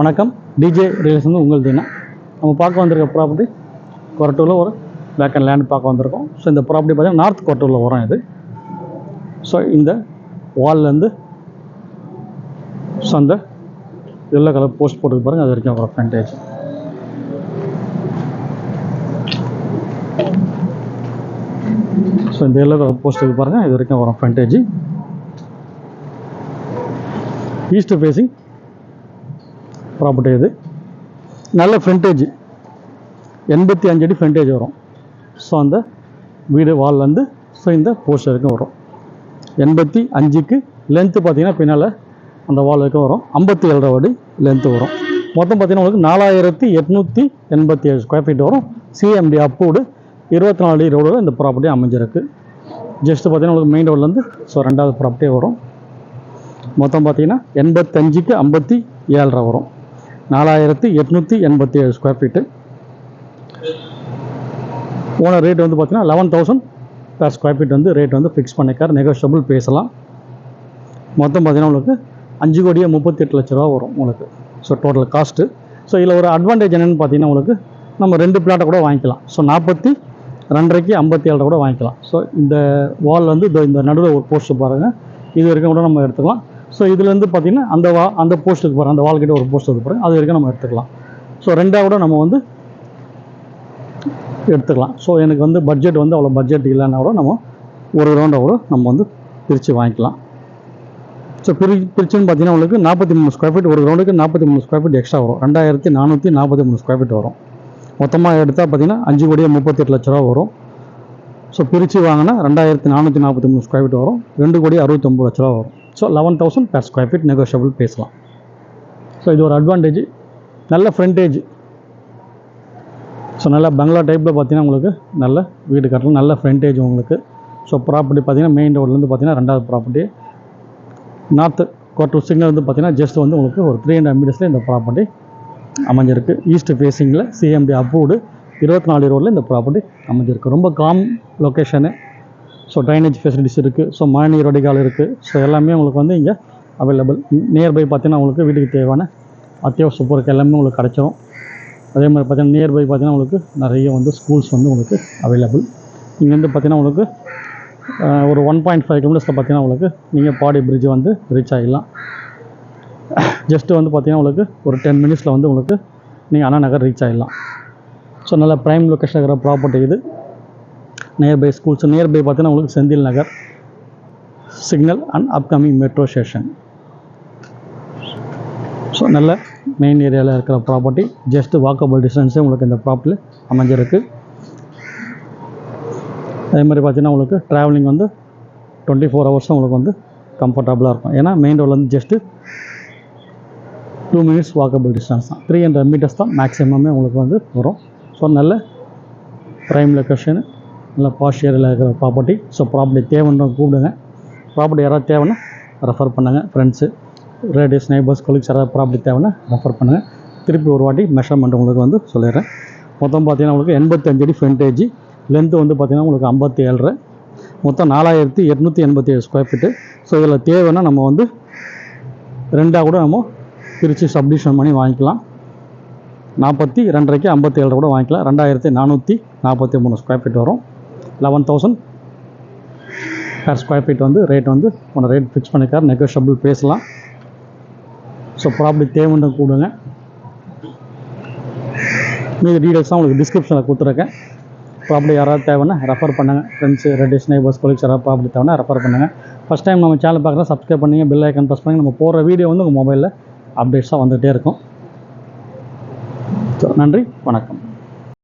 வணக்கம். டிஜே ரியல்ஸ் வந்து உங்கள் தினம். நம்ம பார்க்க வந்திருக்க ப்ராப்பர்ட்டி கொரட்டூரில் ஒரு வேக்கன் லேண்ட் பார்க்க வந்திருக்கோம். ஸோ இந்த ப்ராப்பர்ட்டி பார்த்தீங்கன்னா நார்த் கொரட்டூரில் வரும் இது. ஸோ இந்த வால்லேருந்து ஸோ அந்த எல்லோ கலர் போஸ்ட் போட்டு பாருங்கள், அது வரைக்கும் வரும் ஃப்ரண்டேஜ். ஸோ இந்த எல்லோ கலர் போஸ்ட்டுக்கு பாருங்கள், இது வரைக்கும் வரும் ஃப்ரண்டேஜ். ஈஸ்ட் ஃபேஸிங் ப்ராப்பர்ட்டி இது. நல்ல ஃப்ரண்டேஜ் 85 அடி ஃப்ரண்டேஜ் வரும். ஸோ அந்த வீடு வால்லேருந்து ஸோ இந்த போஸ்ட் வரைக்கும் வரும். 85க்கு லென்த்து பார்த்தீங்கன்னா பின்னால் அந்த வால் வரைக்கும் வரும். 57 அடி லென்த்து வரும். மொத்தம் பார்த்தீங்கன்னா உங்களுக்கு 4887 ஸ்கொயர் ஃபீட் வரும். சிஎம்டி அப்ரூவ்டு 24 அடி ரோடில் இந்த ப்ராப்பர்ட்டி அமைஞ்சிருக்கு. ஜஸ்ட்டு பார்த்தீங்கன்னா உங்களுக்கு மெயின் ரோட்லேருந்து ஸோ ரெண்டாவது ப்ராப்பர்ட்டியே வரும். மொத்தம் பார்த்தீங்கன்னா 85க்கு 57 வரும். 4887 ஸ்கொயர் ஃபீட்டு. ஓனர் ரேட் வந்து பார்த்தீங்கன்னா 11,000 per ஸ்கொயர் ஃபீட் வந்து ரேட் வந்து ஃபிக்ஸ் பண்ணிக்கார். நெகோஷியபிள் பேசலாம். மொத்தம் பார்த்தீங்கன்னா உங்களுக்கு 5,38,00,000 வரும் உங்களுக்கு. So total cost. ஸோ இதில் ஒரு அட்வான்டேஜ் என்னென்னு பார்த்தீங்கன்னா உங்களுக்கு நம்ம 2 பிளாட்டை கூட வாங்கிக்கலாம். ஸோ 42க்கு 57 கூட வாங்கிக்கலாம். ஸோ இந்த வால் வந்து இந்த நடுவில் ஒரு போஸ்ட்டு பாருங்கள், இது வரைக்கும் கூட நம்ம எடுத்துக்கலாம். ஸோ இதுலேருந்து பார்த்தீங்கன்னா அந்த போஸ்ட்டுக்கு பாருங்கள், அந்த வால்கிட்ட ஒரு போஸ்ட் வந்து பாருங்கள், அது வரைக்கும் நம்ம எடுத்துக்கலாம். ஸோ ரெண்டாக கூட நம்ம வந்து எடுத்துக்கலாம். ஸோ எனக்கு வந்து பட்ஜெட் வந்து அவ்வளோ பட்ஜெட் இல்லைன்னா கூட நம்ம ஒரு ரவுண்டாக கூட நம்ம வந்து பிரித்து வாங்கிக்கலாம். ஸோ பிரிச்சுன்னு பார்த்தீங்கன்னா உங்களுக்கு 43 ஸ்கொயர் ஃபீட், ஒரு ரவுண்டுக்கு 43 ஸ்கொயர் ஃபீட் எக்ஸ்ட்ரா வரும். 2443 ஸ்கொயர் ஃபீட் வரும். மொத்தமாக எடுத்தால் பார்த்தீங்கன்னா 5,38,00,000 வரும். ஸோ பிரித்து வாங்கினா 2443 ஸ்கொயர் ஃபீட் வரும். 2,69,00,000 வரும். So 11,000 per square feet negotiable பேசலாம். ஸோ இது ஒரு அட்வான்டேஜ். நல்ல ஃப்ரண்டேஜ். ஸோ நல்ல பங்களா டைப்பில் பார்த்தீங்கன்னா உங்களுக்கு நல்ல வீடு கட்டலாம், நல்ல ஃப்ரண்டேஜ் உங்களுக்கு. ஸோ ப்ராப்பர்ட்டி பார்த்தீங்கன்னா மெயின் ரோட்லேருந்து பார்த்தீங்கன்னா ரெண்டாவது ப்ராப்பர்ட்டி. நார்த்து கொரட்டூர் சிக்னல் வந்து பார்த்தீங்கன்னா ஜஸ்ட் வந்து உங்களுக்கு ஒரு 300 மீட்டர்ஸில் இந்த ப்ராப்பர்ட்டி அமைஞ்சிருக்கு. ஈஸ்ட் ஃபேஸிங்கில் சிஎம்டி அப்ரூவ்டு 24 ரோடில் இந்த ப்ராப்பர்ட்டி அமைஞ்சிருக்கு. ரொம்ப com location. So drainage facilities இருக்குது. ஸோ மழைநீர் வடிகால் இருக்குது. ஸோ எல்லாமே உங்களுக்கு வந்து இங்கே அவைலபிள். நியர்பை பார்த்தீங்கன்னா உங்களுக்கு வீட்டுக்கு தேவையான அத்தியாவசிய பொருட்கள் எல்லாமே உங்களுக்கு கிடச்சிரும். அதே மாதிரி பார்த்தீங்கன்னா நியர்பை பார்த்தீங்கன்னா உங்களுக்கு நிறைய வந்து ஸ்கூல்ஸ் வந்து உங்களுக்கு அவைலபிள். இங்கேருந்து பார்த்தீங்கன்னா உங்களுக்கு ஒரு 1.5 கிலோமீட்டர்ஸில் பார்த்தீங்கன்னா உங்களுக்கு நீங்கள் பாடி பிரிட்ஜ் வந்து ரீச் ஆகிடலாம். ஜஸ்ட்டு வந்து பார்த்தீங்கன்னா உங்களுக்கு ஒரு 10 மினிட்ஸில் வந்து உங்களுக்கு நீங்கள் அண்ணா நகர் ரீச் ஆகிடலாம். ஸோ நல்ல ப்ரைம் லொக்கேஷன் இருக்கிற ப்ராப்பர்ட்டி இது. நியர்பை ஸ்கூல்ஸ் நியர்பை பார்த்தீங்கன்னா உங்களுக்கு Senthil Nagar signal and upcoming metro station. So நல்ல மெயின் ஏரியாவில் இருக்கிற ப்ராப்பர்ட்டி. ஜஸ்ட்டு வாக்கபிள் டிஸ்டன்ஸே உங்களுக்கு இந்த ப்ராப்பர்ட்டியில் அமைஞ்சிருக்கு. அதே மாதிரி பார்த்தீங்கன்னா உங்களுக்கு ட்ராவலிங் வந்து 24 ஹவர்ஸும் உங்களுக்கு வந்து கம்ஃபர்டபுளாக இருக்கும். ஏன்னா மெயின் ரோட்லேருந்து ஜஸ்ட்டு 2 மினிட்ஸ் வாக்கபிள் டிஸ்டன்ஸ் தான். 300 மீட்டர்ஸ் தான் மேக்ஸிமமே உங்களுக்கு வந்து வரும். ஸோ நல்ல ப்ரைம் லொக்கேஷனு, நல்ல பாஷ் ஏரியாவில் இருக்கிற ப்ராப்பர்ட்டி. ஸோ ப்ராப்பர்ட்டி தேவைன்னு கூப்பிடுங்க. ப்ராப்பர்ட்டி யாராவது தேவைன்னா ரெஃபர் பண்ணுங்கள். ஃப்ரெண்ட்ஸு, ரிலேட்டிவ்ஸ், நெய்பர்ஸ், கொலீக்ஸ் யாராவது ப்ராப்பர்ட்டி தேவைன்னா ரெஃபர் பண்ணுங்கள். திருப்பி ஒரு வாட்டி மெஷர்மெண்ட் உங்களுக்கு வந்து சொல்லிடுறேன். மொத்தம் பார்த்தீங்கன்னா உங்களுக்கு 85 அடி ஃப்ரண்டேஜ், லென்த்து வந்து பார்த்தீங்கன்னா உங்களுக்கு 57, மொத்தம் 4887 ஸ்கொயர் ஃபீட்டு. ஸோ இதில் தேவைன்னா நம்ம வந்து ரெண்டாக கூட நம்ம பிரித்து சப்டிவிஷன் பண்ணி வாங்கிக்கலாம். 42க்கு 57 கூட வாங்கிக்கலாம். 2443 ஸ்கொயர் ஃபீட் வரும். 11,000 per ஸ்கொயர் ஃபீட் வந்து ரேட் வந்து உங்கள் ரேட் ஃபிக்ஸ் பண்ணிக்கார். நெகோஷியபிள் பேசலாம். ஸோ ப்ராப்பர்ட்டி தேவைன்னு கூடுங்க. மீது டீடைல்ஸ் தான் உங்களுக்கு டிஸ்கிரிப்ஷனில் கொடுத்துருக்கேன். ப்ராப்பர்ட்டி யாராவது தேவைன்னா ரெஃபர் பண்ணுங்கள். ஃப்ரெண்ட்ஸு, ரிலேட்டிவ்ஸ், நெய்பர்ஸ், கொலீக்ஸ் யாராவது ப்ராப்பர்ட்டி தேவைன்னா ரெஃபர் பண்ணுங்கள். ஃபஸ்ட் டைம் நம்ம சேனல் பார்க்குறதா சப்ஸ்கிரைப் பண்ணிங்க, பெல் ஐக்கன் ப்ரெஸ் பண்ணி நம்ம போகிற வீடியோ வந்து உங்கள் மொபைலில் அப்டேட்ஸாக வந்துகிட்டே இருக்கும். ஸோ நன்றி, வணக்கம்.